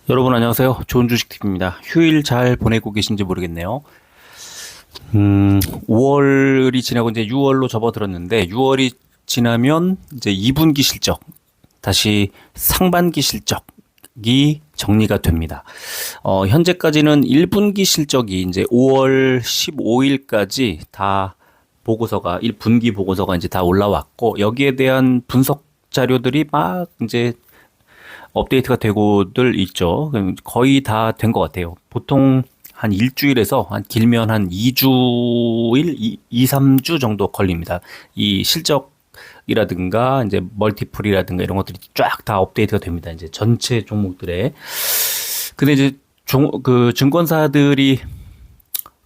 여러분 안녕하세요. 좋은 주식팁입니다. 휴일 잘 보내고 계신지 모르겠네요. 5월이 지나고 이제 6월로 접어들었는데 6월이 지나면 이제 2분기 실적, 다시 상반기 실적이 정리가 됩니다. 현재까지는 1분기 실적이 이제 5월 15일까지 다 보고서가 1분기 보고서가 이제 다 올라왔고 여기에 대한 분석 자료들이 막 이제 업데이트가 되고들 있죠. 거의 다 된 것 같아요. 보통 한 일주일에서 한 길면 한 2주일, 2, 3주 정도 걸립니다. 이 실적이라든가 이제 멀티플이라든가 이런 것들이 쫙 다 업데이트가 됩니다. 이제 전체 종목들에. 근데 이제 그 증권사들이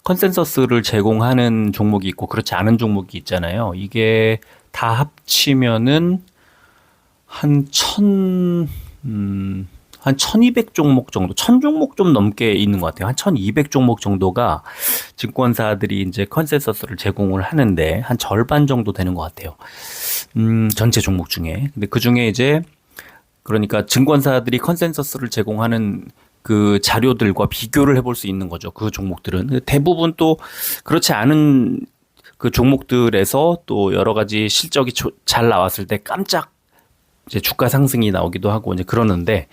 컨센서스를 제공하는 종목이 있고 그렇지 않은 종목이 있잖아요. 이게 다 합치면은 한 한 1200 종목 정도, 1000 종목 좀 넘게 있는 것 같아요. 한 1200 종목 정도가 증권사들이 이제 컨센서스를 제공을 하는데 한 절반 정도 되는 것 같아요. 전체 종목 중에. 근데 그 중에 이제 그러니까 증권사들이 컨센서스를 제공하는 그 자료들과 비교를 해볼 수 있는 거죠. 그 종목들은. 대부분 또 그렇지 않은 그 종목들에서 또 여러 가지 실적이 잘 나왔을 때 깜짝 이제 주가 상승이 나오기도 하고 이제 그러는데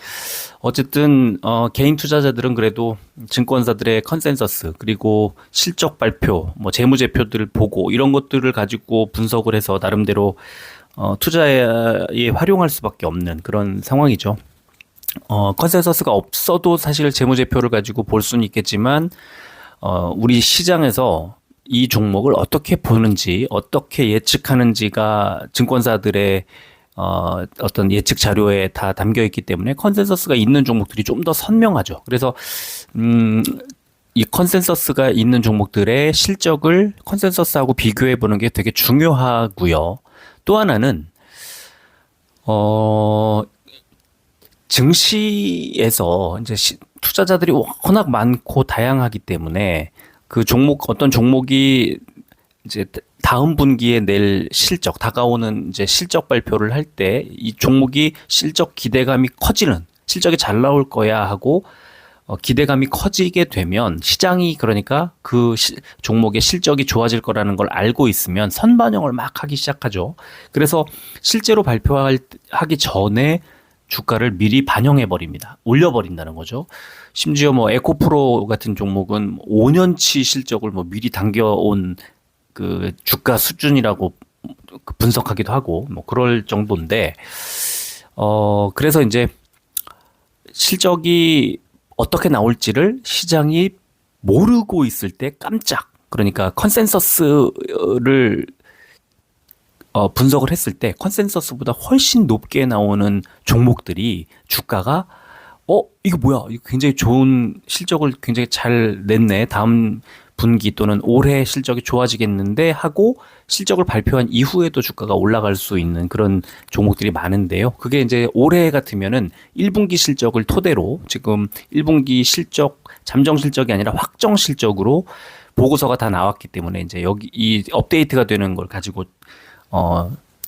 어쨌든 개인 투자자들은 그래도 증권사들의 컨센서스 그리고 실적 발표, 뭐 재무제표들을 보고 이런 것들을 가지고 분석을 해서 나름대로 투자에 활용할 수밖에 없는 그런 상황이죠. 컨센서스가 없어도 사실 재무제표를 가지고 볼 수는 있겠지만 우리 시장에서 이 종목을 어떻게 보는지, 어떻게 예측하는지가 증권사들의 어떤 예측 자료에 다 담겨 있기 때문에 컨센서스가 있는 종목들이 좀 더 선명하죠. 그래서 이 컨센서스가 있는 종목들의 실적을 컨센서스하고 비교해 보는 게 되게 중요하고요. 또 하나는 증시에서 이제 투자자들이 워낙 많고 다양하기 때문에 그 종목 어떤 종목이 이제 다음 분기에 낼 실적, 다가오는 이제 실적 발표를 할 때 이 종목이 실적 기대감이 커지는, 실적이 잘 나올 거야 하고 기대감이 커지게 되면 시장이 그러니까 그 종목의 실적이 좋아질 거라는 걸 알고 있으면 선반영을 막 하기 시작하죠. 그래서 실제로 발표하기 전에 주가를 미리 반영해 버립니다. 올려 버린다는 거죠. 심지어 뭐 에코프로 같은 종목은 5년치 실적을 뭐 미리 당겨온 그 주가 수준이라고 분석하기도 하고 뭐 그럴 정도인데 그래서 이제 실적이 어떻게 나올지를 시장이 모르고 있을 때 깜짝 그러니까 컨센서스를 분석을 했을 때 컨센서스보다 훨씬 높게 나오는 종목들이 주가가 이거 뭐야? 이거 굉장히 좋은 실적을 굉장히 잘 냈네. 다음 분기 또는 올해 실적이 좋아지겠는데 하고 실적을 발표한 이후에도 주가가 올라갈 수 있는 그런 종목들이 많은데요. 그게 이제 올해 같으면은 1분기 실적을 토대로 지금 1분기 실적, 잠정 실적이 아니라 확정 실적으로 보고서가 다 나왔기 때문에 이제 여기 이 업데이트가 되는 걸 가지고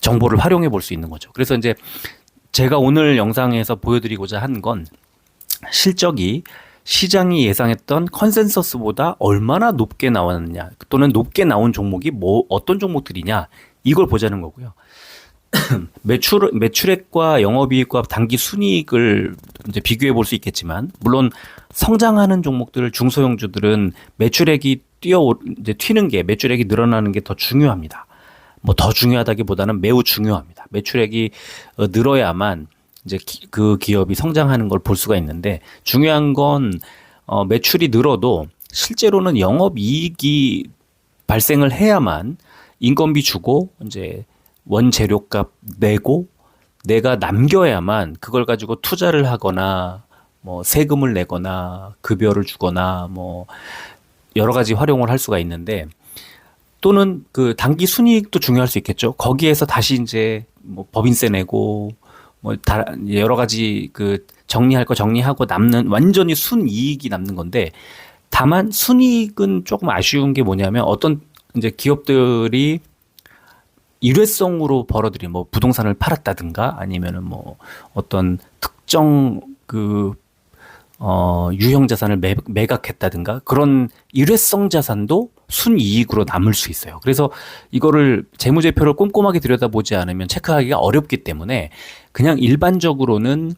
정보를 활용해 볼 수 있는 거죠. 그래서 이제 제가 오늘 영상에서 보여드리고자 한 건 실적이 시장이 예상했던 컨센서스보다 얼마나 높게 나왔느냐 또는 높게 나온 종목이 뭐 어떤 종목들이냐 이걸 보자는 거고요. 매출액과 영업이익과 단기 순이익을 이제 비교해 볼 수 있겠지만 물론 성장하는 종목들 중소형주들은 매출액이 이제 튀는 게 매출액이 늘어나는 게 더 중요합니다. 뭐 더 중요하다기보다는 매우 중요합니다. 매출액이 늘어야만 이제 그 기업이 성장하는 걸 볼 수가 있는데 중요한 건 매출이 늘어도 실제로는 영업이익이 발생을 해야만 인건비 주고 이제 원재료값 내고 내가 남겨야만 그걸 가지고 투자를 하거나 뭐 세금을 내거나 급여를 주거나 뭐 여러 가지 활용을 할 수가 있는데 또는 그 단기 순이익도 중요할 수 있겠죠. 거기에서 다시 이제 뭐 법인세 내고 뭐 여러 가지 그 정리할 거 정리하고 남는 완전히 순이익이 남는 건데 다만 순이익은 조금 아쉬운 게 뭐냐면 어떤 이제 기업들이 일회성으로 벌어들인 뭐 부동산을 팔았다든가 아니면은 뭐 어떤 특정 그 유형 자산을 매각했다든가 그런 일회성 자산도 순이익으로 남을 수 있어요. 그래서 이거를 재무제표를 꼼꼼하게 들여다보지 않으면 체크하기가 어렵기 때문에 그냥 일반적으로는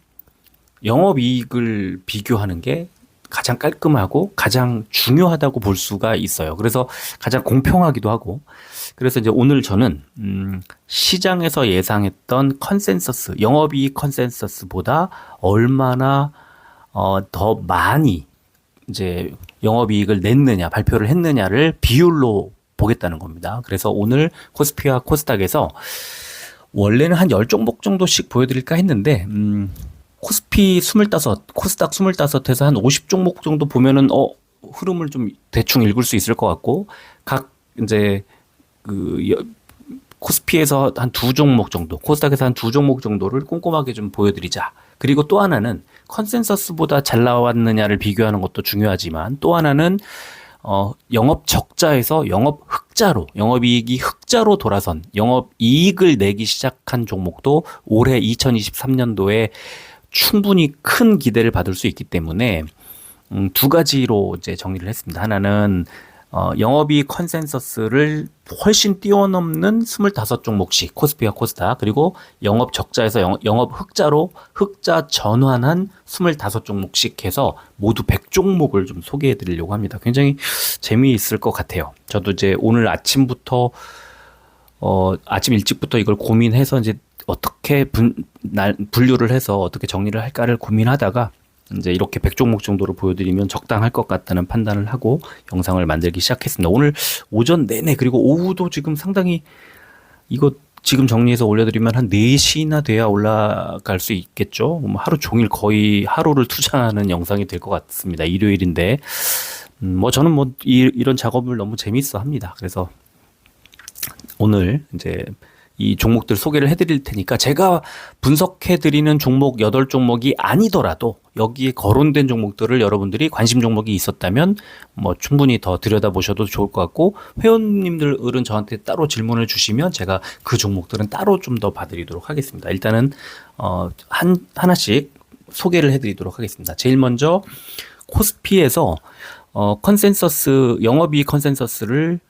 영업이익을 비교하는 게 가장 깔끔하고 가장 중요하다고 볼 수가 있어요. 그래서 가장 공평하기도 하고. 그래서 이제 오늘 저는 시장에서 예상했던 컨센서스, 영업이익 컨센서스보다 얼마나 더 많이 이제 영업이익을 냈느냐, 발표를 했느냐를 비율로 보겠다는 겁니다. 그래서 오늘 코스피와 코스닥에서 원래는 한 10종목 정도씩 보여드릴까 했는데, 코스피 25, 코스닥 25에서 한 50종목 정도 보면은, 흐름을 좀 대충 읽을 수 있을 것 같고, 각 이제 코스피에서 한 2종목 정도, 코스닥에서 한 2종목 정도를 꼼꼼하게 좀 보여드리자. 그리고 또 하나는 컨센서스보다 잘 나왔느냐를 비교하는 것도 중요하지만 또 하나는 영업 적자에서 영업 흑자로, 영업이익이 흑자로 돌아선 영업이익을 내기 시작한 종목도 올해 2023년도에 충분히 큰 기대를 받을 수 있기 때문에 두 가지로 이제 정리를 했습니다. 하나는 영업이익 컨센서스를 훨씬 뛰어넘는 25종목씩 코스피와 코스닥, 그리고 영업 적자에서 영업 흑자로 흑자 전환한 25종목씩 해서 모두 100종목을 좀 소개해 드리려고 합니다. 굉장히 재미있을 것 같아요. 저도 이제 오늘 아침부터 아침 일찍부터 이걸 고민해서 이제 어떻게 분류를 해서 어떻게 정리를 할까를 고민하다가 이제 이렇게 100종목 정도로 보여드리면 적당할 것 같다는 판단을 하고 영상을 만들기 시작했습니다. 오늘 오전 내내 그리고 오후도 지금 상당히 이거 지금 정리해서 올려드리면 한 4시나 돼야 올라갈 수 있겠죠. 하루 종일 거의 하루를 투자하는 영상이 될 것 같습니다. 일요일인데 저는 이런 작업을 너무 재밌어 합니다. 그래서 오늘 이제 이 종목들 소개를 해드릴 테니까 제가 분석해드리는 종목 8종목이 아니더라도 여기에 거론된 종목들을 여러분들이 관심 종목이 있었다면 충분히 더 들여다보셔도 좋을 것 같고, 회원님들은 저한테 따로 질문을 주시면 제가 그 종목들은 따로 좀 더 봐드리도록 하겠습니다. 일단은 하나씩 소개를 해드리도록 하겠습니다. 제일 먼저 코스피에서 컨센서스, 영업이익 컨센서스를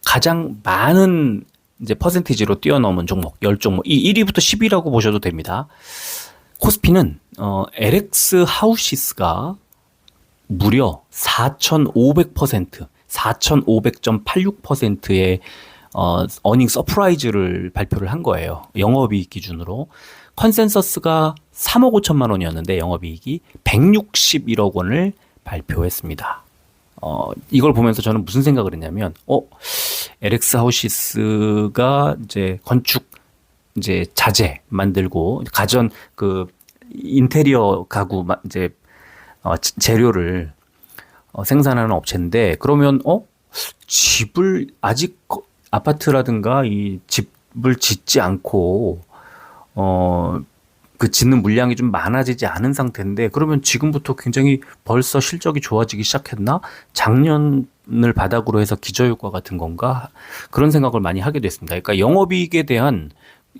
가장 많은 이제 퍼센티지로 뛰어넘은 종목 10종목, 이 1위부터 10위라고 보셔도 됩니다. 코스피는 LX 하우시스가 무려 4,500%, 4,500.86%의 어닝 서프라이즈를 발표를 한 거예요. 영업이익 기준으로. 컨센서스가 3억 5천만 원이었는데 영업이익이 161억 원을 발표했습니다. 이걸 보면서 저는 무슨 생각을 했냐면, LX 하우시스가 이제 건축 이제 자재 만들고 가전 인테리어 가구 이제 재료를 생산하는 업체인데, 그러면 집을 아직 아파트라든가 이 집을 짓지 않고 그 짓는 물량이 좀 많아지지 않은 상태인데, 그러면 지금부터 굉장히 벌써 실적이 좋아지기 시작했나? 작년을 바닥으로 해서 기저효과 같은 건가? 그런 생각을 많이 하게 됐습니다. 그러니까 영업이익에 대한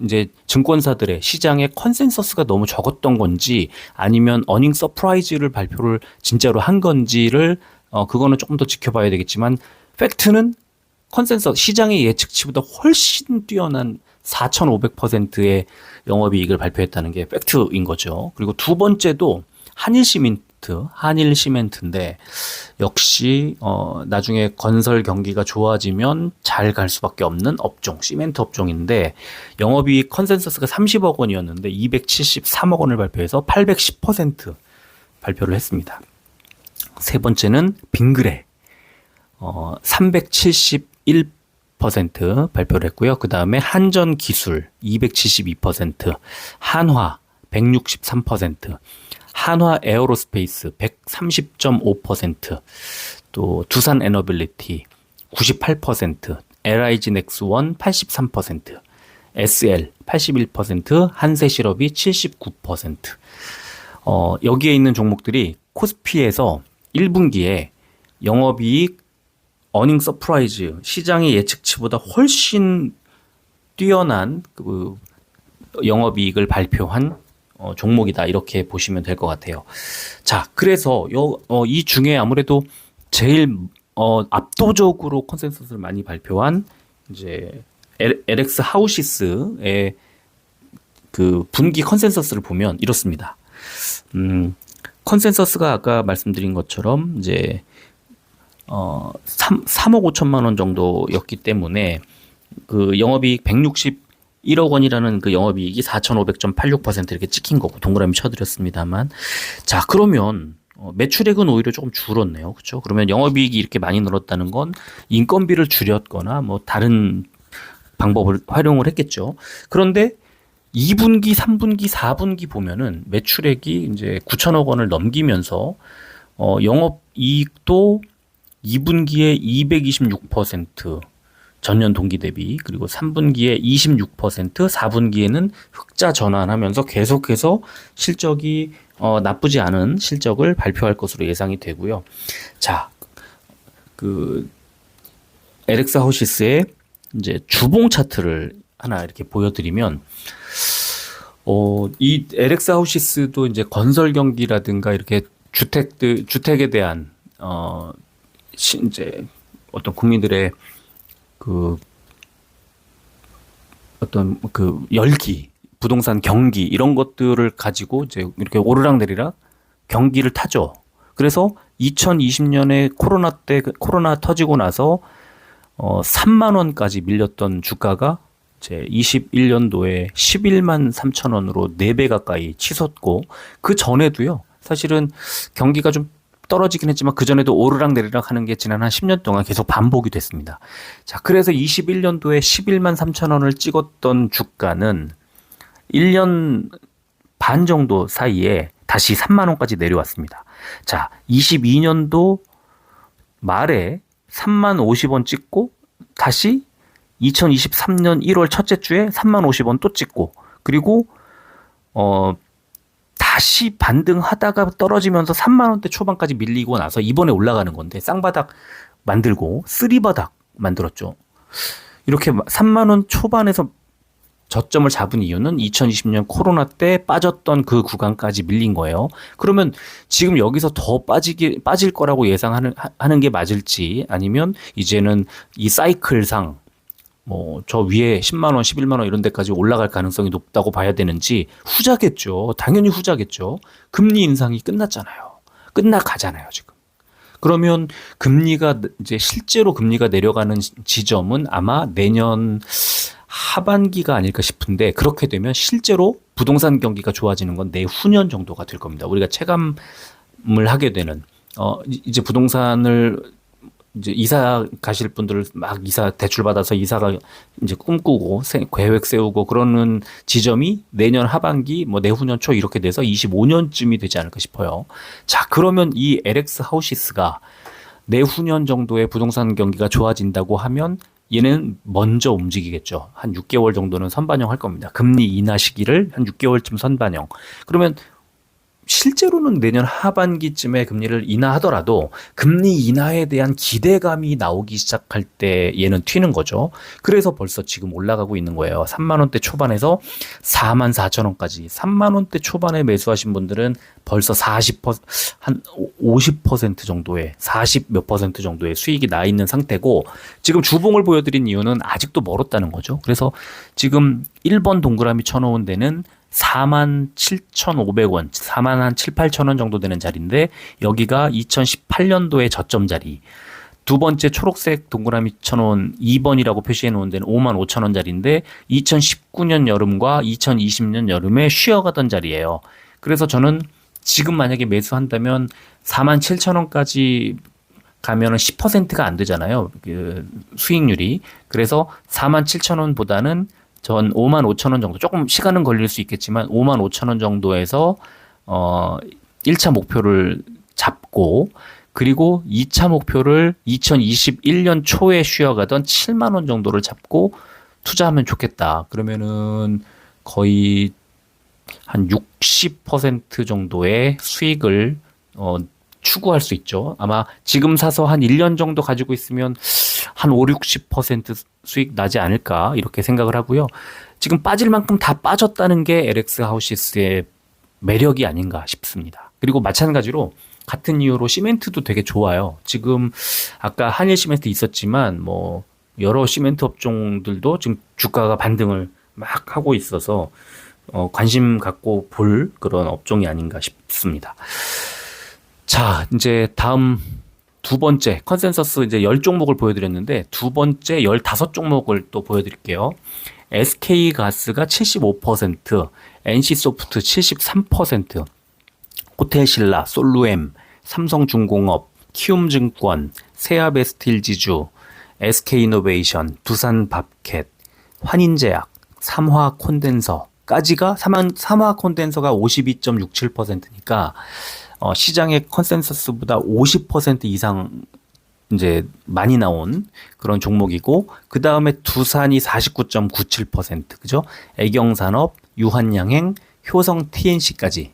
이제 증권사들의 시장의 컨센서스가 너무 적었던 건지, 아니면 어닝 서프라이즈를 발표를 진짜로 한 건지를 그거는 조금 더 지켜봐야 되겠지만, 팩트는 컨센서스, 시장의 예측치보다 훨씬 뛰어난 4,500%의 영업이익을 발표했다는 게 팩트인 거죠. 그리고 두 번째도 한일시멘트인데, 역시 나중에 건설 경기가 좋아지면 잘 갈 수밖에 없는 업종, 시멘트 업종인데, 영업이익 컨센서스가 30억 원이었는데 273억 원을 발표해서 810% 발표를 했습니다. 세 번째는 빙그레, 371% 발표를 했고요. 그 다음에 한전기술 272%, 한화 163%, 한화 에어로스페이스 130.5%, 또 두산 에너빌리티 98%, LIG 넥스원 83%, SL 81%, 한세실업이 79%. 여기에 있는 종목들이 코스피에서 1분기에 영업이익, 어닝 서프라이즈, 시장의 예측치보다 훨씬 뛰어난 영업이익을 발표한 종목이다 이렇게 보시면 될 것 같아요. 자, 그래서 이 중에 아무래도 제일 압도적으로 컨센서스를 많이 발표한 이제 LX 하우시스의 그 분기 컨센서스를 보면 이렇습니다. 컨센서스가 아까 말씀드린 것처럼 이제 3억 5천만 원 정도였기 때문에 그 영업이익 161억 원이라는 그 영업이익이 4,500.86% 이렇게 찍힌 거고 동그라미 쳐드렸습니다만, 자, 그러면 매출액은 오히려 조금 줄었네요. 그렇죠? 그러면 영업이익이 이렇게 많이 늘었다는 건 인건비를 줄였거나 뭐 다른 방법을 활용을 했겠죠. 그런데 2분기, 3분기, 4분기 보면은 매출액이 이제 9천억 원을 넘기면서 영업이익도 2분기에 226% 전년 동기 대비, 그리고 3분기에 26%, 4분기에는 흑자 전환하면서 계속해서 실적이 나쁘지 않은 실적을 발표할 것으로 예상이 되고요. 자, 그 LX 하우시스의 이제 주봉 차트를 하나 이렇게 보여드리면, 이 LX 하우시스도 이제 건설 경기라든가 이렇게 주택에 대한 이제 어떤 국민들의 그 어떤 그 열기, 부동산 경기 이런 것들을 가지고 이제 이렇게 오르락내리락 경기를 타죠. 그래서 2020년에 코로나 터지고 나서 3만 원까지 밀렸던 주가가 제 21년도에 11만 3천 원으로 4배 가까이 치솟고, 그 전에도요. 사실은 경기가 좀 떨어지긴 했지만 그 전에도 오르락내리락 하는 게 지난 한 10년 동안 계속 반복이 됐습니다. 자, 그래서 21년도에 11만 3천 원을 찍었던 주가는 1년 반 정도 사이에 다시 3만 원까지 내려왔습니다. 자, 22년도 말에 3만 50원 찍고 다시 2023년 1월 첫째 주에 3만 50원 또 찍고, 그리고 다시 반등하다가 떨어지면서 3만 원대 초반까지 밀리고 나서 이번에 올라가는 건데, 쌍바닥 만들고 쓰리바닥 만들었죠. 이렇게 3만 원 초반에서 저점을 잡은 이유는 2020년 코로나 때 빠졌던 그 구간까지 밀린 거예요. 그러면 지금 여기서 더 빠질 거라고 예상하는 게 맞을지, 아니면 이제는 이 사이클상 뭐 저 위에 10만 원, 11만 원 이런 데까지 올라갈 가능성이 높다고 봐야 되는지, 후자겠죠. 당연히 후자겠죠. 금리 인상이 끝났잖아요. 끝나가잖아요, 지금. 그러면 이제 실제로 금리가 내려가는 지점은 아마 내년 하반기가 아닐까 싶은데, 그렇게 되면 실제로 부동산 경기가 좋아지는 건 내후년 정도가 될 겁니다. 우리가 체감을 하게 되는, 이제 부동산을 이제 이사 가실 분들 막 대출 받아서 이사가 이제 꿈꾸고 계획 세우고 그러는 지점이 내년 하반기 뭐 내후년 초 이렇게 돼서 25년쯤이 되지 않을까 싶어요. 자, 그러면 이 LX 하우시스가 내후년 정도에 부동산 경기가 좋아진다고 하면 얘는 먼저 움직이겠죠. 한 6개월 정도는 선반영할 겁니다. 금리 인하 시기를 한 6개월쯤 선반영. 그러면 실제로는 내년 하반기쯤에 금리를 인하하더라도 금리 인하에 대한 기대감이 나오기 시작할 때 얘는 튀는 거죠. 그래서 벌써 지금 올라가고 있는 거예요. 3만 원대 초반에서 4만 4천 원까지. 3만 원대 초반에 매수하신 분들은 벌써 한 50% 정도의 40 몇 퍼센트 정도의 수익이 나 있는 상태고, 지금 주봉을 보여드린 이유는 아직도 멀었다는 거죠. 그래서 지금 1번 동그라미 쳐놓은 데는 4만 7,500원, 4만 한 7, 8천 원 정도 되는 자리인데, 여기가 2018년도의 저점 자리. 두 번째 초록색 동그라미 쳐놓은 2번이라고 표시해 놓은 데는 5만 5천 원 자리인데, 2019년 여름과 2020년 여름에 쉬어가던 자리예요. 그래서 저는 지금 만약에 매수한다면 4만 7천 원까지 가면은 10%가 안 되잖아요. 그 수익률이. 그래서 4만 7천 원보다는 전 5만 5천 원 정도, 조금 시간은 걸릴 수 있겠지만 5만 5천 원 정도에서 1차 목표를 잡고, 그리고 2차 목표를 2021년 초에 쉬어가던 7만 원 정도를 잡고 투자하면 좋겠다. 그러면은 거의 한 60% 정도의 수익을 추구할 수 있죠. 아마 지금 사서 한 1년 정도 가지고 있으면 한 5, 60% 수익 나지 않을까 이렇게 생각을 하고요. 지금 빠질 만큼 다 빠졌다는 게 LX 하우시스의 매력이 아닌가 싶습니다. 그리고 마찬가지로 같은 이유로 시멘트도 되게 좋아요. 지금 아까 한일 시멘트 있었지만 뭐 여러 시멘트 업종들도 지금 주가가 반등을 막 하고 있어서 관심 갖고 볼 그런 업종이 아닌가 싶습니다. 자, 이제 다음 두 번째 컨센서스 이제 10종목을 보여드렸는데 두 번째 15종목을 또 보여드릴게요. SK가스가 75%, NC소프트 73%, 호텔신라, 솔루엠, 삼성중공업, 키움증권, 세아베스틸지주, SK이노베이션, 두산밥켓, 환인제약, 삼화콘덴서까지가 삼화콘덴서가 52.67%니까 시장의 컨센서스보다 50% 이상 이제 많이 나온 그런 종목이고, 그 다음에 두산이 49.97%, 그죠? 애경산업, 유한양행, 효성 TNC까지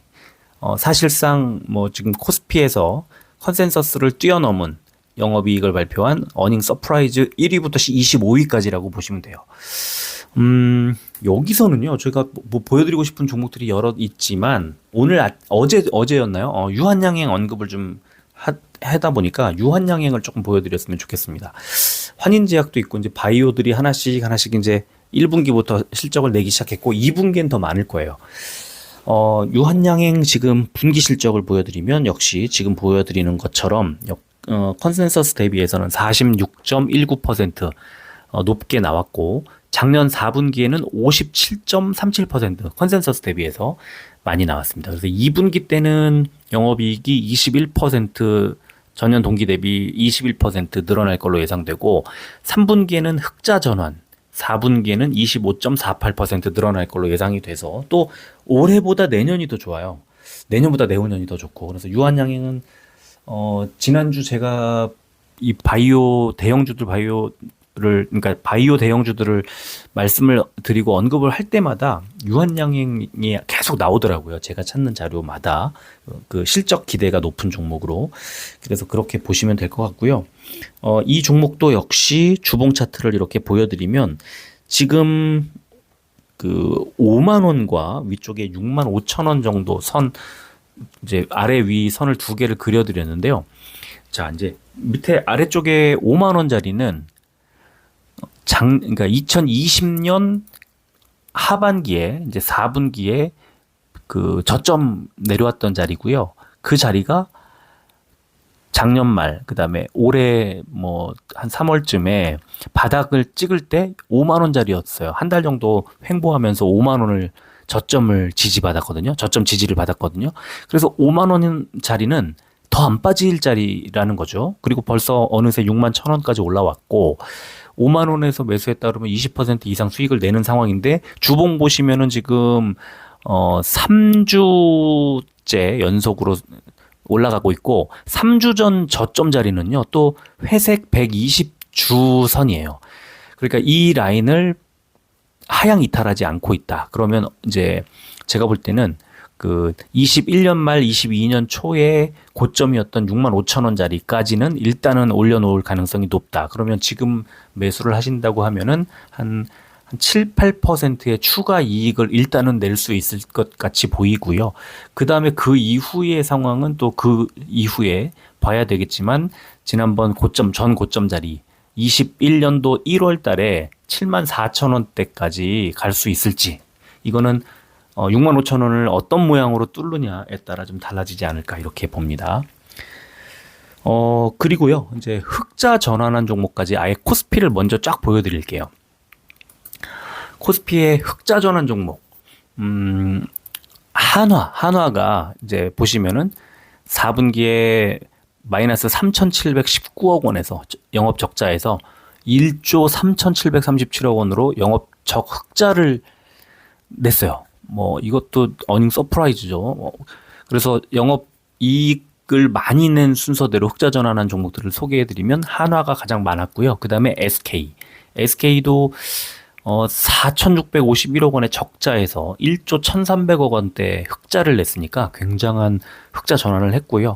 사실상 뭐 지금 코스피에서 컨센서스를 뛰어넘은 영업이익을 발표한 어닝 서프라이즈 1위부터 25위까지라고 보시면 돼요. 여기서는요, 저희가 뭐 보여드리고 싶은 종목들이 여러 있지만, 어제였나요? 유한양행 언급을 좀 하다 보니까 유한양행을 조금 보여드렸으면 좋겠습니다. 환인제약도 있고, 이제 바이오들이 하나씩 이제 1분기부터 실적을 내기 시작했고, 2분기엔 더 많을 거예요. 유한양행 지금 분기 실적을 보여드리면 역시 지금 보여드리는 것처럼 컨센서스 대비해서는 46.19% 높게 나왔고, 작년 4분기에는 57.37% 컨센서스 대비해서 많이 나왔습니다. 그래서 2분기 때는 영업이익이 21% 전년 동기 대비 21% 늘어날 걸로 예상되고, 3분기에는 흑자 전환, 4분기에는 25.48% 늘어날 걸로 예상이 돼서, 또 올해보다 내년이 더 좋아요. 내년보다 내후년이 더 좋고, 그래서 유한양행은 지난주 제가 이 바이오 대형주들을 말씀을 드리고 언급을 할 때마다 유한양행이 계속 나오더라고요. 제가 찾는 자료마다 그 실적 기대가 높은 종목으로. 그래서 그렇게 보시면 될 것 같고요. 이 종목도 역시 주봉 차트를 이렇게 보여드리면 지금 그 5만 원과 위쪽에 6만 5천 원 정도 선, 이제 아래 위 선을 두 개를 그려드렸는데요. 자, 이제 밑에 아래쪽에 5만 원짜리는 그러니까 2020년 하반기에 이제 4분기에 그 저점 내려왔던 자리고요. 그 자리가 작년 말, 그다음에 올해 뭐 한 3월쯤에 바닥을 찍을 때 5만 원짜리였어요. 한 달 정도 횡보하면서 5만 원을 저점 지지를 받았거든요. 그래서 5만 원짜리는 더 안 빠질 자리라는 거죠. 그리고 벌써 어느새 6만 1천 원까지 올라왔고, 5만 원에서 매수했다 그러면 20% 이상 수익을 내는 상황인데, 주봉 보시면은 지금 3주째 연속으로 올라가고 있고, 3주 전 저점 자리는요 또 회색 120주 선이에요. 그러니까 이 라인을 하향 이탈하지 않고 있다. 그러면 이제 제가 볼 때는 그 21년 말 22년 초에 고점이었던 6만 5천 원짜리까지는 일단은 올려놓을 가능성이 높다. 그러면 지금 매수를 하신다고 하면은 한 7, 8%의 추가 이익을 일단은 낼 수 있을 것 같이 보이고요. 그 다음에 그 이후의 상황은 또 그 이후에 봐야 되겠지만, 지난번 전 고점 자리 21년도 1월 달에 7만 4천 원대까지 갈 수 있을지, 이거는 6만 5천 원을 어떤 모양으로 뚫느냐에 따라 좀 달라지지 않을까 이렇게 봅니다. 그리고요, 이제 흑자 전환한 종목까지 아예 코스피를 먼저 쫙 보여드릴게요. 코스피의 흑자 전환 종목, 한화가 이제 보시면은 4분기에 마이너스 3,719억 원에서 영업 적자에서 1조 3,737억 원으로 영업 흑자를 냈어요. 뭐 이것도 어닝 서프라이즈죠. 그래서 영업 이익을 많이 낸 순서대로 흑자 전환한 종목들을 소개해드리면 한화가 가장 많았고요. 그 다음에 SK도 4,651억 원의 적자에서 1조 1,300억 원대 흑자를 냈으니까 굉장한 흑자 전환을 했고요.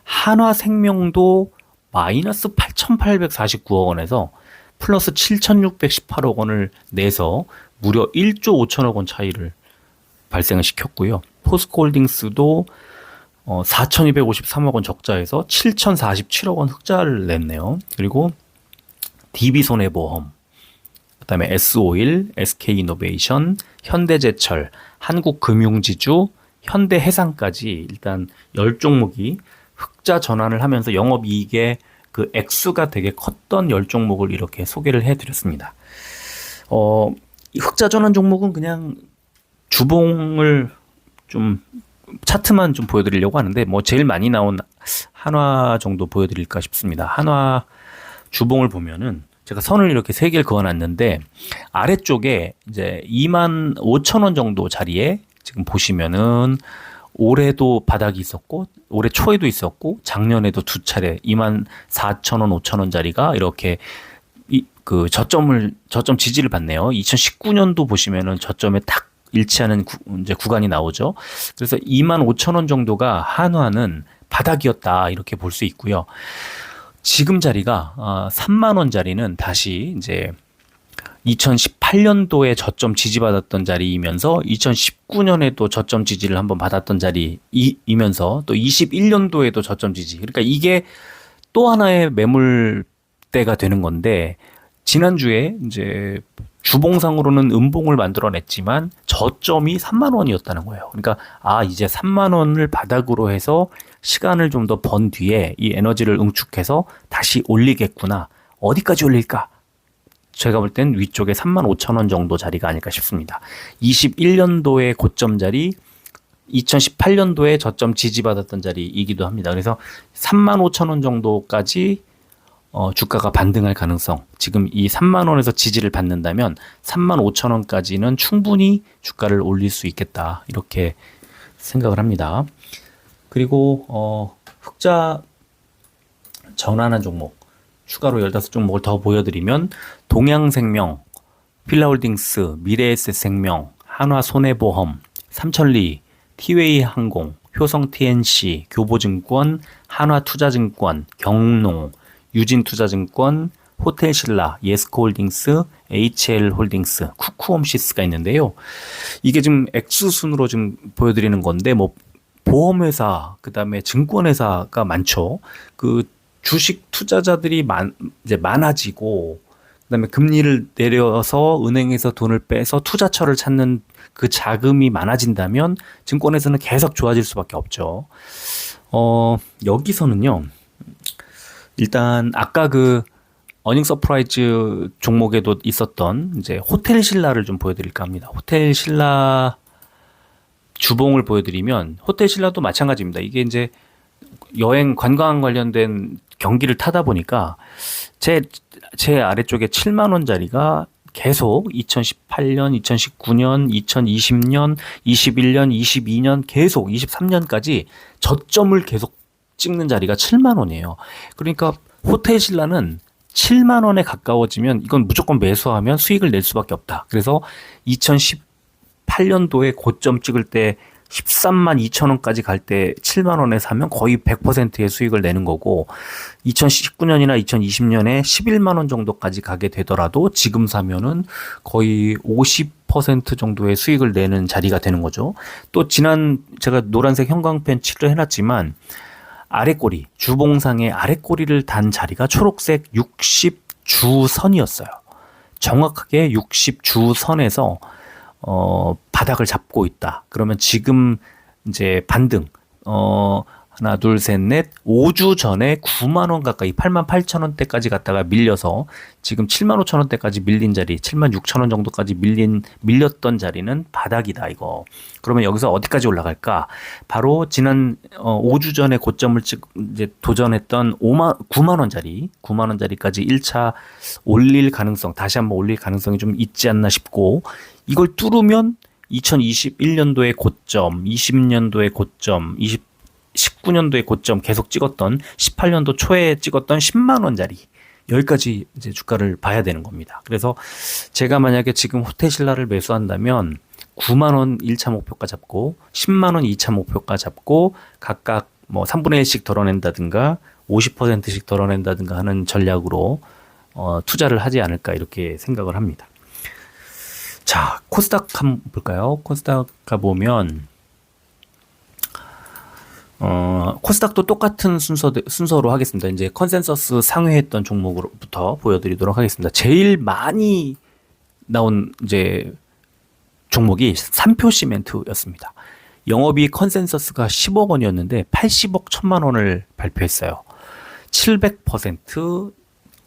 한화생명도 마이너스 8,849억 원에서 플러스 7,618억 원을 내서 무려 1조 5천억 원 차이를 발생을 시켰고요. 포스코홀딩스도 4,253억 원 적자에서 7,047억 원 흑자를 냈네요. 그리고 DB손해보험, 그다음에 S오일, SK이노베이션, 현대제철, 한국금융지주, 현대해상까지 일단 10종목이 흑자 전환을 하면서 영업이익의 그 액수가 되게 컸던 10종목을 이렇게 소개를 해드렸습니다. 이 흑자 전환 종목은 그냥 주봉을 좀 차트만 좀 보여드리려고 하는데 뭐 제일 많이 나온 한화 정도 보여드릴까 싶습니다. 한화 주봉을 보면은 제가 선을 이렇게 세 개를 그어놨는데 아래쪽에 이제 25,000원 정도 자리에 지금 보시면은 올해도 바닥이 있었고 올해 초에도 있었고 작년에도 두 차례 24,000원, 5,000원 자리가 이렇게 그 저점 지지를 받네요. 2019년도 보시면은 저점에 딱 일치하는 이제 구간이 나오죠. 그래서 25,000원 정도가 한화는 바닥이었다 이렇게 볼 수 있고요. 지금 자리가 3만 원 자리는 다시 이제 2018년도에 저점 지지받았던 자리이면서 2019년에도 저점 지지를 한번 받았던 자리이면서 또 21년도에도 저점 지지. 그러니까 이게 또 하나의 매물대가 되는 건데 지난주에 이제 주봉상으로는 음봉을 만들어냈지만 저점이 3만 원이었다는 거예요. 그러니까 이제 3만 원을 바닥으로 해서 시간을 좀 더 번 뒤에 이 에너지를 응축해서 다시 올리겠구나. 어디까지 올릴까? 제가 볼 땐 위쪽에 35,000원 정도 자리가 아닐까 싶습니다. 21년도의 고점 자리, 2018년도에 저점 지지받았던 자리이기도 합니다. 그래서 35,000원 정도까지 주가가 반등할 가능성, 지금 이 3만 원에서 지지를 받는다면 35,000원까지는 충분히 주가를 올릴 수 있겠다 이렇게 생각을 합니다. 그리고 흑자 전환한 종목 추가로 15종목을 더 보여드리면 동양생명, 필라홀딩스, 미래에셋생명, 한화손해보험, 삼천리, 티웨이항공, 효성TNC, 교보증권, 한화투자증권, 경농, 유진투자증권, 호텔신라, 예스코홀딩스, HL홀딩스, 쿠쿠홈시스가 있는데요. 이게 지금 액수순으로 좀 보여드리는 건데 뭐 보험회사, 그다음에 증권회사가 많죠. 그 주식 투자자들이 이제 많아지고 그다음에 금리를 내려서 은행에서 돈을 빼서 투자처를 찾는 그 자금이 많아진다면 증권에서는 계속 좋아질 수밖에 없죠. 여기서는요. 일단 아까 그 어닝 서프라이즈 종목에도 있었던 이제 호텔신라를 좀 보여드릴까 합니다. 호텔신라 주봉을 보여드리면 호텔신라도 마찬가지입니다. 이게 이제 여행 관광 관련된 경기를 타다 보니까 제 아래쪽에 7만 원짜리가 계속 2018년, 2019년, 2020년, 21년, 22년 계속 23년까지 저점을 계속 찍는 자리가 7만 원이에요. 그러니까 호텔신라는 7만 원에 가까워지면 이건 무조건 매수하면 수익을 낼 수밖에 없다. 그래서 2018년도에 고점 찍을 때 13만 2천 원까지 갈 때 7만 원에 사면 거의 100%의 수익을 내는 거고 2019년이나 2020년에 11만 원 정도까지 가게 되더라도 지금 사면은 거의 50% 정도의 수익을 내는 자리가 되는 거죠. 또 지난 제가 노란색 형광펜 칠을 해놨지만 아래꼬리, 주봉상의 아래꼬리를 단 자리가 초록색 60주선이었어요. 정확하게 60주선에서 바닥을 잡고 있다. 그러면 지금 이제 반등, 하나, 둘, 셋, 넷, 5주 전에 9만 원 가까이 8만 8천 원대까지 갔다가 밀려서 지금 7만 5천 원대까지 밀린 자리, 7만 6천 원 정도까지 밀렸던 자리는 바닥이다, 이거. 그러면 여기서 어디까지 올라갈까? 바로 지난 5주 전에 고점을 이제 도전했던 9만 원짜리, 9만 원짜리까지 1차 올릴 가능성, 다시 한번 올릴 가능성이 좀 있지 않나 싶고, 이걸 뚫으면 2021년도의 고점, 20년도의 고점, 19년도의 고점 계속 찍었던 18년도 초에 찍었던 10만 원짜리 여기까지 이제 주가를 봐야 되는 겁니다. 그래서 제가 만약에 지금 호텔신라를 매수한다면 9만 원 1차 목표가 잡고 10만 원 2차 목표가 잡고 각각 뭐 3분의 1씩 덜어낸다든가 50%씩 덜어낸다든가 하는 전략으로 투자를 하지 않을까 이렇게 생각을 합니다. 자, 코스닥 한번 볼까요? 코스닥 가보면 코스닥도 똑같은 순서로 하겠습니다. 이제 컨센서스 상회했던 종목으로부터 보여드리도록 하겠습니다. 제일 많이 나온 이제 종목이 삼표 시멘트였습니다. 영업이익 컨센서스가 10억 원이었는데 80억 1천만 원을 발표했어요. 700%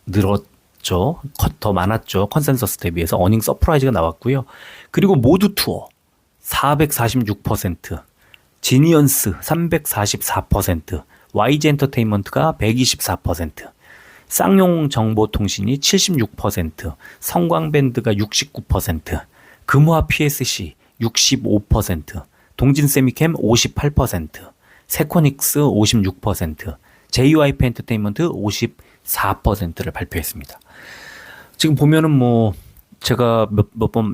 늘었죠. 더 많았죠. 컨센서스 대비해서 어닝 서프라이즈가 나왔고요. 그리고 모두 투어 446%, 지니언스 344%, YG 엔터테인먼트가 124%, 쌍용 정보통신이 76%, 성광밴드가 69%, 금화 PSC 65%, 동진세미캠 58%, 세코닉스 56%, JYP 엔터테인먼트 54%를 발표했습니다. 지금 보면은 뭐 제가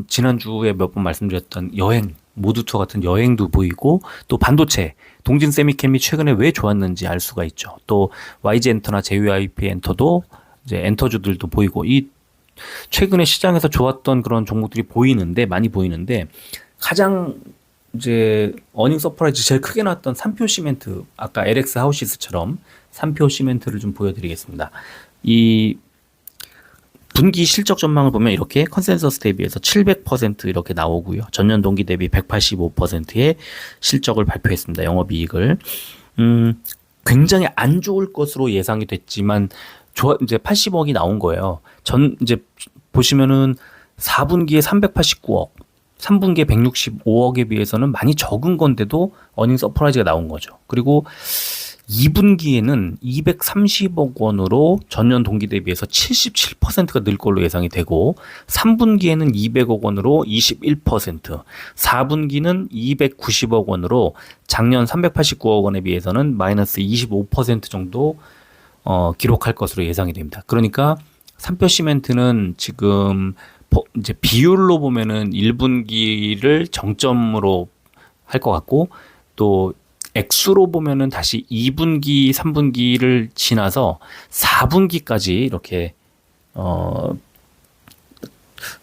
지난주에 몇 번 말씀드렸던 여행, 모두 투어 같은 여행도 보이고, 또 반도체, 동진 세미캠이 최근에 왜 좋았는지 알 수가 있죠. 또 YG 엔터나 JYP 엔터도 이제 엔터주들도 보이고, 이 최근에 시장에서 좋았던 그런 종목들이 많이 보이는데, 가장 이제 어닝 서프라이즈 제일 크게 나왔던 삼표 시멘트, 아까 LX 하우시스처럼 삼표 시멘트를 좀 보여드리겠습니다. 이 분기 실적 전망을 보면 이렇게 컨센서스 대비해서 700% 이렇게 나오고요. 전년 동기 대비 185%의 실적을 발표했습니다. 영업이익을. 굉장히 안 좋을 것으로 예상이 됐지만 이제 80억이 나온 거예요. 이제 보시면은 4분기에 389억, 3분기에 165억에 비해서는 많이 적은 건데도 어닝 서프라이즈가 나온 거죠. 그리고 2분기에는 230억 원으로 전년 동기 대비해서 77%가 늘 걸로 예상이 되고, 3분기에는 200억 원으로 21%, 4분기는 290억 원으로 작년 389억 원에 비해서는 마이너스 25% 정도 기록할 것으로 예상이 됩니다. 그러니까 삼표 시멘트는 지금 이제 비율로 보면은 1분기를 정점으로 할 것 같고, 또 액수로 보면은 다시 2분기, 3분기를 지나서 4분기까지 이렇게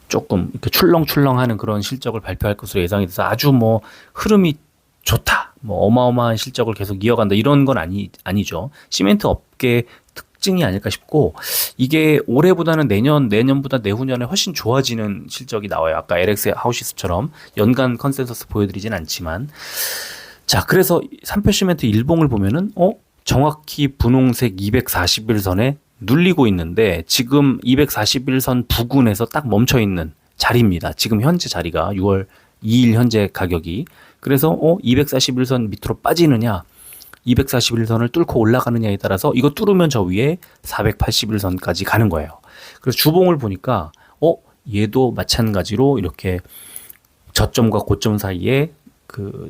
조금 이렇게 출렁출렁하는 그런 실적을 발표할 것으로 예상이 돼서 아주 뭐 흐름이 좋다, 뭐 어마어마한 실적을 계속 이어간다, 이런 건 아니죠. 시멘트 업계 특징이 아닐까 싶고, 이게 올해보다는 내년보다 내후년에 훨씬 좋아지는 실적이 나와요. 아까 LX 하우시스처럼 연간 컨센서스 보여드리진 않지만. 자, 그래서 삼표 시멘트 일봉을 보면은 정확히 분홍색 241선에 눌리고 있는데, 지금 241선 부근에서 딱 멈춰 있는 자리입니다. 지금 현재 자리가 6월 2일 현재 가격이. 그래서 241선 밑으로 빠지느냐, 241선을 뚫고 올라가느냐에 따라서 이거 뚫으면 저 위에 481선까지 가는 거예요. 그래서 주봉을 보니까 얘도 마찬가지로 이렇게 저점과 고점 사이에 그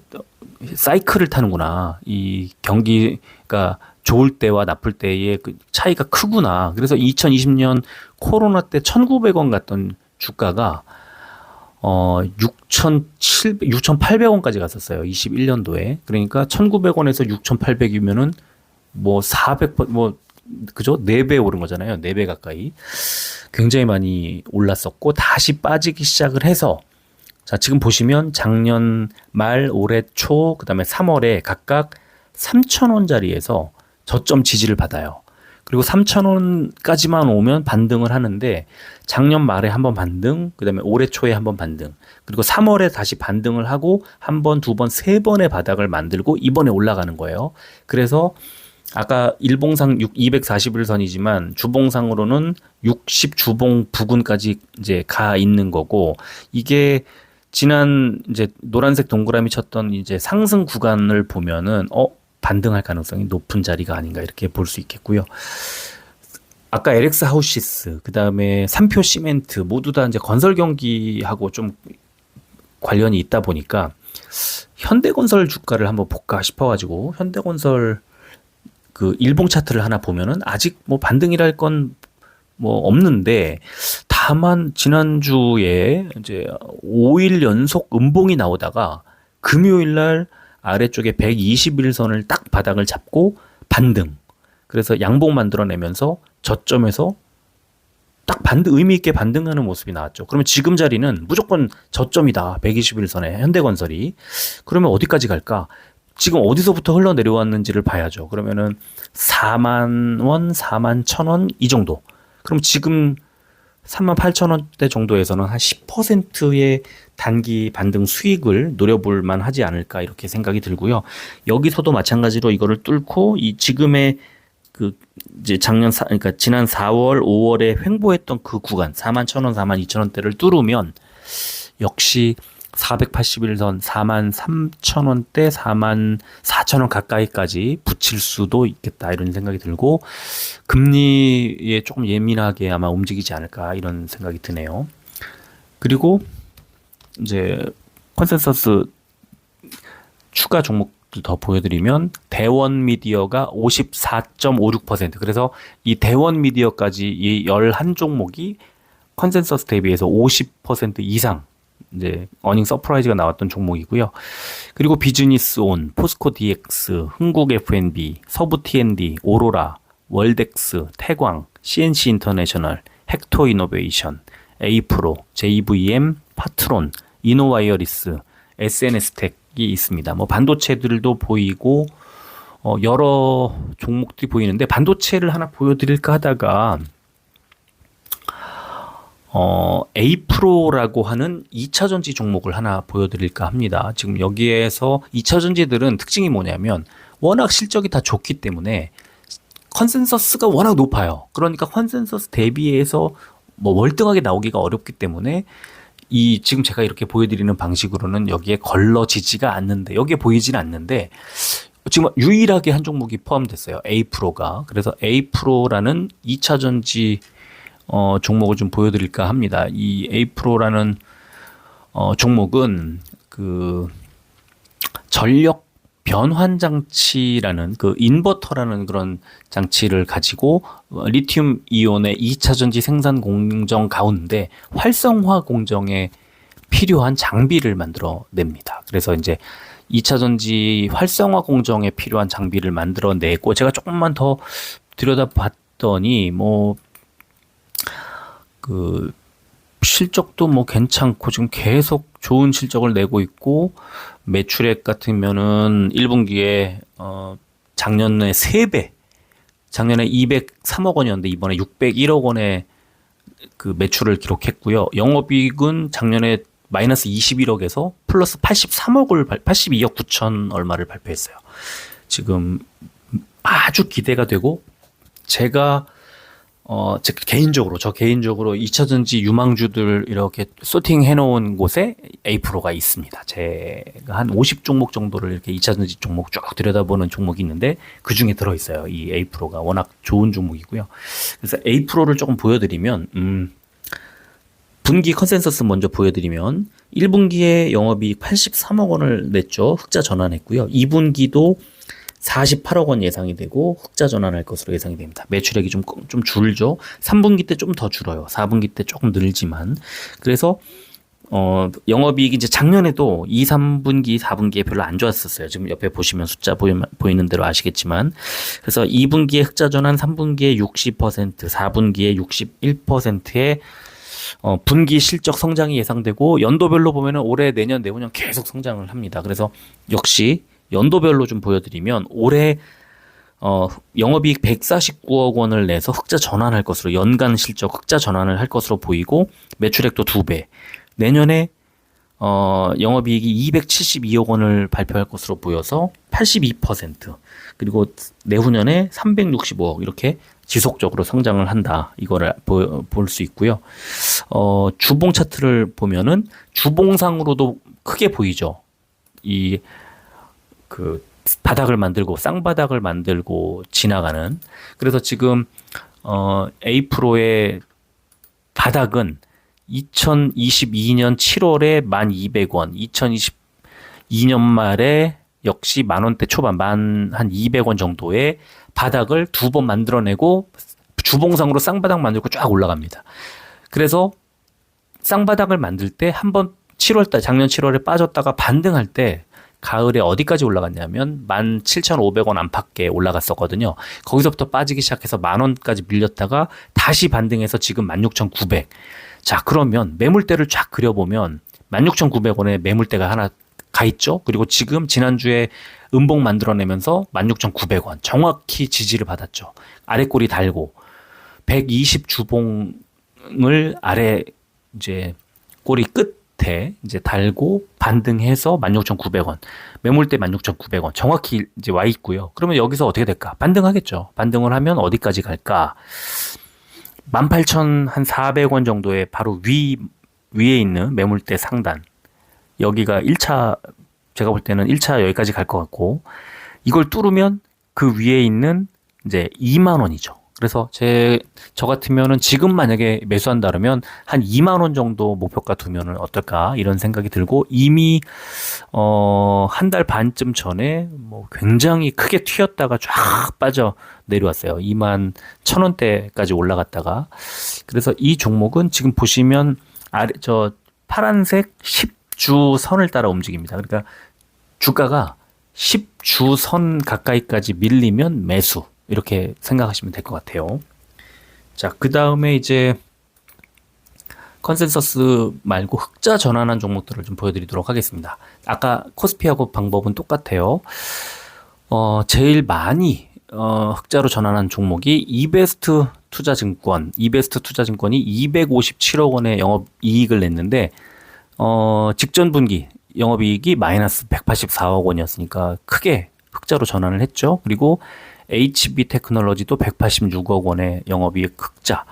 사이클을 타는구나. 이 경기가 좋을 때와 나쁠 때의 그 차이가 크구나. 그래서 2020년 코로나 때 1,900원 갔던 주가가 6,800원까지 갔었어요. 21년도에. 그러니까 1,900원에서 6,800이면은 뭐 400번, 그죠? 4배 오른 거잖아요. 4배 가까이. 굉장히 많이 올랐었고, 다시 빠지기 시작을 해서, 자, 지금 보시면 작년 말, 올해 초, 그 다음에 3월에 각각 3,000원짜리에서 저점 지지를 받아요. 그리고 3,000원까지만 오면 반등을 하는데, 작년 말에 한번 반등, 그 다음에 올해 초에 한번 반등, 그리고 3월에 다시 반등을 하고 한 번, 두 번, 세 번의 바닥을 만들고 이번에 올라가는 거예요. 그래서 아까 일봉상 241선이지만 주봉상으로는 60주봉 부근까지 이제 가 있는 거고, 이게 지난 이제 노란색 동그라미 쳤던 이제 상승 구간을 보면은 반등할 가능성이 높은 자리가 아닌가, 이렇게 볼 수 있겠고요. 아까 LX 하우시스, 그 다음에 삼표 시멘트 모두 다 이제 건설 경기하고 좀 관련이 있다 보니까 현대건설 주가를 한번 볼까 싶어가지고, 현대건설 그 일봉 차트를 하나 보면은 아직 뭐 반등이랄 건 뭐 없는데, 다만 지난주에 이제 5일 연속 음봉이 나오다가 금요일 날 아래쪽에 121선을 딱 바닥을 잡고 반등. 그래서 양봉 만들어내면서 저점에서 딱 의미 있게 반등하는 모습이 나왔죠. 그러면 지금 자리는 무조건 저점이다. 121선에 현대건설이. 그러면 어디까지 갈까? 지금 어디서부터 흘러내려왔는지를 봐야죠. 그러면은 4만 원, 4만 1,000원 이 정도. 그럼 지금 38,000원대 정도에서는 한 10%의 단기 반등 수익을 노려볼 만하지 않을까 이렇게 생각이 들고요. 여기서도 마찬가지로 이거를 뚫고 이 지금의 그 이제 그러니까 지난 4월, 5월에 횡보했던 그 구간 41,000원, 42,000원대를 뚫으면 역시 481선 43,000원대 44,000원 가까이까지 붙일 수도 있겠다 이런 생각이 들고 금리에 조금 예민하게 아마 움직이지 않을까 이런 생각이 드네요. 그리고 이제 컨센서스 추가 종목들 더 보여드리면 대원 미디어가 54.56% 그래서 이 대원 미디어까지 이 11종목이 컨센서스 대비해서 50% 이상 이제 어닝 서프라이즈가 나왔던 종목이고요. 그리고 비즈니스 온, 포스코 DX, 흥국 F&B, 서부 T&D, 오로라, 월덱스, 태광, CNC 인터내셔널, 헥토 이노베이션, 에이프로, JVM, 파트론, 이노와이어리스, SNS텍이 있습니다. 뭐 반도체들도 보이고 여러 종목들이 보이는데 반도체를 하나 보여드릴까 하다가 에이프로라고 하는 2차전지 종목을 하나 보여드릴까 합니다. 지금 여기에서 2차전지들은 특징이 뭐냐면 워낙 실적이 다 좋기 때문에 컨센서스가 워낙 높아요. 그러니까 컨센서스 대비해서 뭐 월등하게 나오기가 어렵기 때문에 이 지금 제가 이렇게 보여드리는 방식으로는 여기에 걸러지지가 않는데 여기에 보이진 않는데 지금 유일하게 한 종목이 포함됐어요. 에이프로가. 그래서 에이프로라는 2차전지 종목을 좀 보여드릴까 합니다. 이 에이프로라는 종목은 그 전력 변환 장치라는 그 인버터라는 그런 장치를 가지고 리튬 이온의 2차 전지 생산 공정 가운데 활성화 공정에 필요한 장비를 만들어 냅니다. 그래서 이제 2차 전지 활성화 공정에 필요한 장비를 만들어 내고 제가 조금만 더 들여다봤더니 뭐 그 실적도 뭐 괜찮고 지금 계속 좋은 실적을 내고 있고 매출액 같으면은 1분기에 작년에 3배 작년에 203억 원이었는데 이번에 601억 원의 그 매출을 기록했고요. 영업이익은 작년에 마이너스 21억에서 플러스 82억 9천 얼마를 발표했어요. 지금 아주 기대가 되고 제가 저 개인적으로 2차전지 유망주들 이렇게 소팅해 놓은 곳에 에이프로가 있습니다. 제가 한 50종목 정도를 이렇게 2차전지 종목 쭉 들여다보는 종목이 있는데 그 중에 들어있어요. 이 에이프로가 워낙 좋은 종목이고요. 그래서 에이프로를 조금 보여드리면, 분기 컨센서스 먼저 보여드리면 1분기에 영업이익 83억 원을 냈죠. 흑자 전환했고요. 2분기도 48억 원 예상이 되고 흑자 전환할 것으로 예상이 됩니다. 매출액이 좀 줄죠. 3분기 때 좀 더 줄어요. 4분기 때 조금 늘지만. 그래서 영업이익이 이제 작년에도 2, 3분기, 4분기에 별로 안 좋았었어요. 지금 옆에 보시면 숫자 보이는 대로 아시겠지만. 그래서 2분기에 흑자 전환, 3분기에 60%, 4분기에 61%의 분기 실적 성장이 예상되고 연도별로 보면은 올해, 내년, 내후년 계속 성장을 합니다. 그래서 역시 연도별로 좀 보여드리면 올해 영업이익 149억 원을 내서 흑자 전환할 것으로 연간 실적 흑자 전환을 할 것으로 보이고 매출액도 2배. 내년에 영업이익이 272억 원을 발표할 것으로 보여서 82% 그리고 내후년에 365억 이렇게 지속적으로 성장을 한다. 이거를 볼 수 있고요. 주봉 차트를 보면은 주봉상으로도 크게 보이죠. 그 바닥을 만들고 쌍바닥을 만들고 지나가는. 그래서 지금 에이프로의 바닥은 2022년 7월에 1,200원, 2022년 말에 역시 만원대 초반, 한 200원 정도의 바닥을 두 번 만들어내고 주봉상으로 쌍바닥 만들고 쫙 올라갑니다. 그래서 쌍바닥을 만들 때 한번 작년 7월에 빠졌다가 반등할 때 가을에 어디까지 올라갔냐면 17,500원 안팎에 올라갔었거든요. 거기서부터 빠지기 시작해서 10,000원까지 밀렸다가 다시 반등해서 지금 16,900. 자, 그러면 매물대를 쫙 그려보면 16,900원에 매물대가 하나 가 있죠. 그리고 지금 지난주에 음봉 만들어내면서 16,900원 정확히 지지를 받았죠. 아래 꼬리 달고 120 주봉을 아래 이제 꼬리 끝에 이제 달고 반등해서 16,900원 매물대 16,900원 정확히 이제 와 있고요. 그러면 여기서 어떻게 될까? 반등하겠죠. 반등을 하면 어디까지 갈까? 18,400원 정도의 바로 위에 있는 매물대 상단. 여기가 1차, 제가 볼 때는 1차 여기까지 갈 것 같고, 이걸 뚫으면 그 위에 있는 이제 2만 원이죠. 그래서 저 같으면은 지금 만약에 매수한다 그러면 한 2만 원 정도 목표가 두면은 어떨까 이런 생각이 들고, 이미 한 달 반쯤 전에 뭐 굉장히 크게 튀었다가 쫙 빠져 내려왔어요. 2만 1,000원대까지 올라갔다가. 그래서 이 종목은 지금 보시면 아래 저 파란색 10주 선을 따라 움직입니다. 그러니까 주가가 10주 선 가까이까지 밀리면 매수, 이렇게 생각하시면 될 것 같아요. 자, 그 다음에 이제 컨센서스 말고 흑자 전환한 종목들을 좀 보여드리도록 하겠습니다. 아까 코스피하고 방법은 똑같아요. 제일 많이 흑자로 전환한 종목이 이베스트 투자증권. 이베스트 투자증권이 257억 원의 영업이익을 냈는데 직전 분기 영업이익이 마이너스 184억 원이었으니까 크게 흑자로 전환을 했죠. 그리고 HB 테크놀로지도 186억 원의 영업이익 흑자.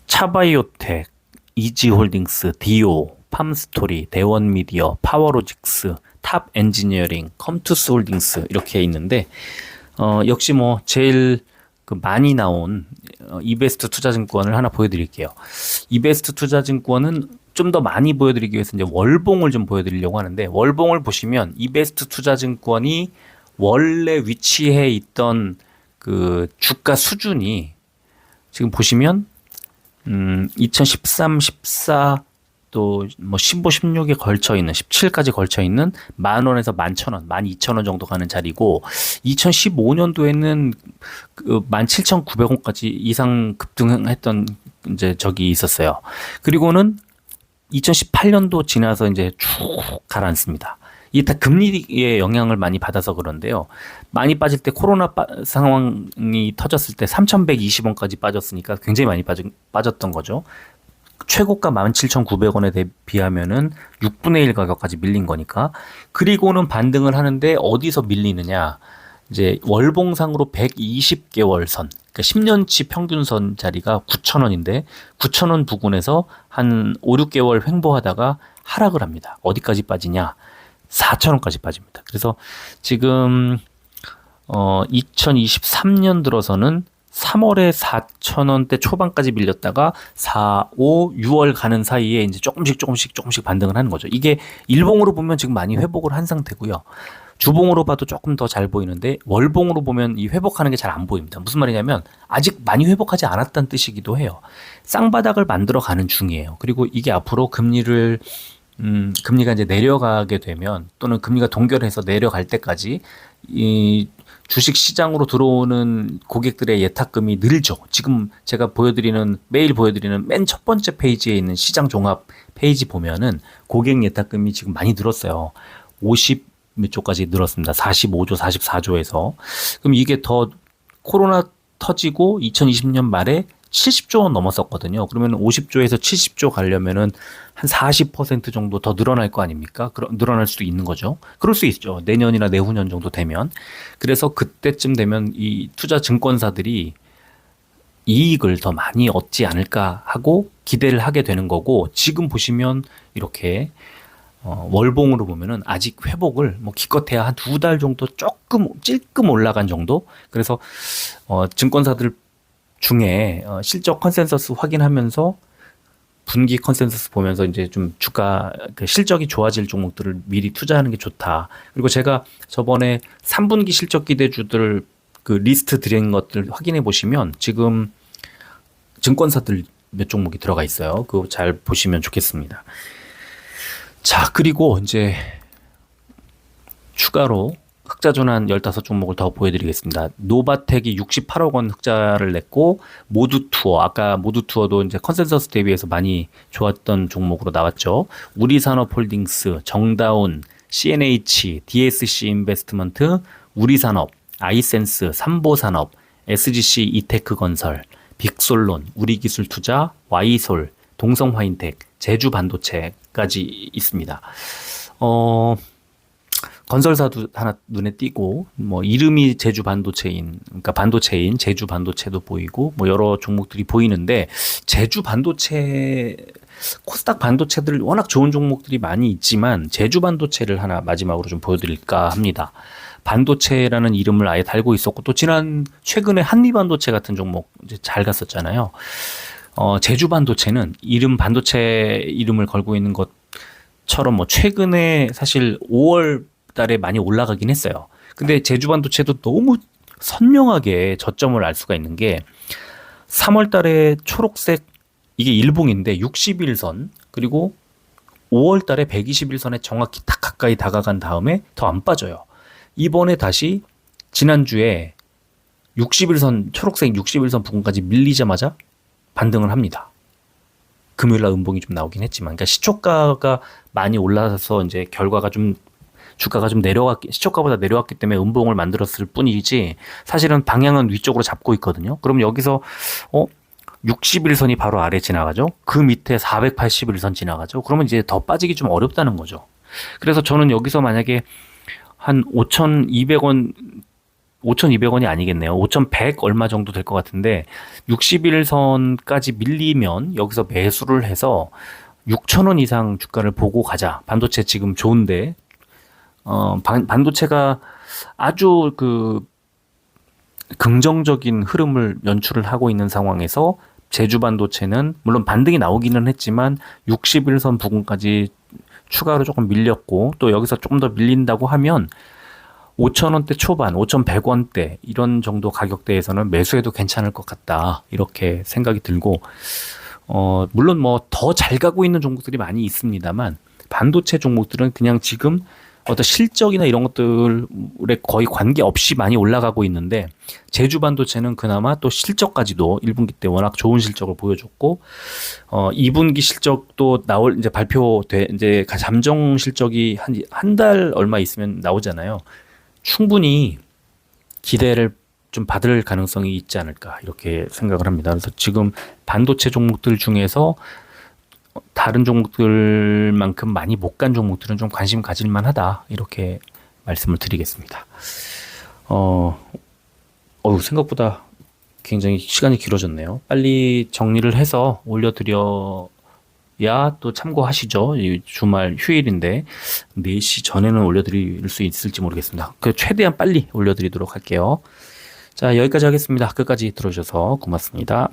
차바이오텍, 이지홀딩스, 디오, 팜스토리, 대원미디어, 파워로직스, 탑 엔지니어링, 컴투스 홀딩스 이렇게 있는데 역시 뭐 제일 많이 나온 이베스트 투자증권을 하나 보여드릴게요. 이베스트 투자증권은 좀 더 많이 보여드리기 위해서 이제 월봉을 좀 보여드리려고 하는데, 월봉을 보시면 이베스트 투자증권이 원래 위치해 있던 그 주가 수준이 지금 보시면 2013, 14 또 뭐 15, 16에 걸쳐 있는 17까지 걸쳐 있는 10,000원에서 11,000원, 12,000원 정도 가는 자리고, 2015년도에는 그 17,900원까지 이상 급등했던 이제 적이 있었어요. 그리고는 2018년도 지나서 이제 쭉 가라앉습니다. 이게 다 금리의 영향을 많이 받아서 그런데요. 많이 빠질 때 코로나 상황이 터졌을 때 3,120원까지 빠졌으니까 굉장히 많이 빠졌던 거죠. 최고가 17,900원에 비하면은 6분의 1 가격까지 밀린 거니까. 그리고는 반등을 하는데 어디서 밀리느냐. 이제 월봉상으로 120개월 선, 그러니까 10년치 평균선 자리가 9,000원인데 9,000원 부근에서 한 5, 6개월 횡보하다가 하락을 합니다. 어디까지 빠지냐? 4,000원까지 빠집니다. 그래서 지금 2023년 들어서는 3월에 4,000원대 초반까지 밀렸다가 4, 5, 6월 가는 사이에 이제 조금씩 반등을 하는 거죠. 이게 일봉으로 보면 지금 많이 회복을 한 상태고요. 주봉으로 봐도 조금 더 잘 보이는데 월봉으로 보면 이 회복하는 게 잘 안 보입니다. 무슨 말이냐면 아직 많이 회복하지 않았다는 뜻이기도 해요. 쌍바닥을 만들어 가는 중이에요. 그리고 이게 앞으로 금리가 이제 내려가게 되면, 또는 금리가 동결해서 내려갈 때까지 이 주식 시장으로 들어오는 고객들의 예탁금이 늘죠. 지금 제가 매일 보여드리는 맨 첫 번째 페이지에 있는 시장 종합 페이지 보면은 고객 예탁금이 지금 많이 늘었어요. 50 몇 조까지 늘었습니다. 45조, 44조에서. 그럼 이게 더 코로나 터지고 2020년 말에 70조 원 넘었었거든요. 그러면 50조에서 70조 가려면은 한 40% 정도 더 늘어날 거 아닙니까? 늘어날 수도 있는 거죠. 그럴 수 있죠. 내년이나 내후년 정도 되면. 그래서 그때쯤 되면 이 투자 증권사들이 이익을 더 많이 얻지 않을까 하고 기대를 하게 되는 거고, 지금 보시면 이렇게 월봉으로 보면은 아직 회복을 뭐 기껏해야 한 2달 정도 찔끔 올라간 정도. 그래서 증권사들 중에 실적 컨센서스 확인하면서 분기 컨센서스 보면서 이제 좀 주가 실적이 좋아질 종목들을 미리 투자하는 게 좋다. 그리고 제가 저번에 3분기 실적 기대주들 그 리스트 드린 것들 확인해 보시면 지금 증권사들 몇 종목이 들어가 있어요. 그거 잘 보시면 좋겠습니다. 자, 그리고 이제 추가로 흑자전 한 15종목을 더 보여드리겠습니다. 노바텍이 68억 원 흑자를 냈고, 모두투어, 아까 모두투어도 이제 컨센서스 대비해서 많이 좋았던 종목으로 나왔죠. 우리산업홀딩스, 정다운, CNH, DSC 인베스트먼트, 우리산업, 아이센스, 삼보산업, SGC 이테크건설, 빅솔론, 우리기술투자, 와이솔, 동성화인텍, 제주반도체까지 있습니다. 건설사도 하나 눈에 띄고, 뭐, 이름이 제주 반도체인, 그러니까 반도체인 제주 반도체도 보이고, 뭐, 여러 종목들이 보이는데, 제주 반도체, 코스닥 반도체들 워낙 좋은 종목들이 많이 있지만, 제주 반도체를 하나 마지막으로 좀 보여드릴까 합니다. 반도체라는 이름을 아예 달고 있었고, 또 최근에 한미반도체 같은 종목 이제 잘 갔었잖아요. 제주 반도체는 반도체 이름을 걸고 있는 것처럼 뭐, 최근에 사실 5월 달에 많이 올라가긴 했어요. 근데 제주 반도체도 너무 선명하게 저점을 알 수가 있는 게 3월 달에 초록색 이게 일봉인데 60일선 그리고 5월 달에 120일선에 정확히 딱 가까이 다가간 다음에 더 안 빠져요. 이번에 다시 지난주에 60일선 초록색 60일선 부근까지 밀리자마자 반등을 합니다. 금요일날 음봉이 좀 나오긴 했지만, 그러니까 시초가가 많이 올라서 이제 주가가 좀 시초가보다 내려왔기 때문에 음봉을 만들었을 뿐이지, 사실은 방향은 위쪽으로 잡고 있거든요. 그럼 여기서, 60일선이 바로 아래 지나가죠? 그 밑에 481선 지나가죠? 그러면 이제 더 빠지기 좀 어렵다는 거죠. 그래서 저는 여기서 만약에 한 5,200원이 아니겠네요. 5,100 얼마 정도 될 것 같은데, 60일선까지 밀리면 여기서 매수를 해서 6,000원 이상 주가를 보고 가자. 반도체 지금 좋은데, 반도체가 아주 긍정적인 흐름을 연출을 하고 있는 상황에서 제주 반도체는 물론 반등이 나오기는 했지만 60일선 부근까지 추가로 조금 밀렸고, 또 여기서 조금 더 밀린다고 하면 5,000원대 초반, 5,100원대 이런 정도 가격대에서는 매수해도 괜찮을 것 같다, 이렇게 생각이 들고, 물론 뭐 더 잘 가고 있는 종목들이 많이 있습니다만, 반도체 종목들은 그냥 지금 어떤 실적이나 이런 것들에 거의 관계없이 많이 올라가고 있는데, 제주 반도체는 그나마 또 실적까지도 1분기 때 워낙 좋은 실적을 보여줬고, 2분기 실적도 이제 이제 잠정 실적이 한 달 얼마 있으면 나오잖아요. 충분히 기대를 좀 받을 가능성이 있지 않을까, 이렇게 생각을 합니다. 그래서 지금 반도체 종목들 중에서 다른 종목들만큼 많이 못 간 종목들은 좀 관심 가질 만하다, 이렇게 말씀을 드리겠습니다. 생각보다 굉장히 시간이 길어졌네요. 빨리 정리를 해서 올려드려야 또 참고하시죠. 이 주말 휴일인데 4시 전에는 올려드릴 수 있을지 모르겠습니다. 최대한 빨리 올려드리도록 할게요. 자, 여기까지 하겠습니다. 끝까지 들어주셔서 고맙습니다.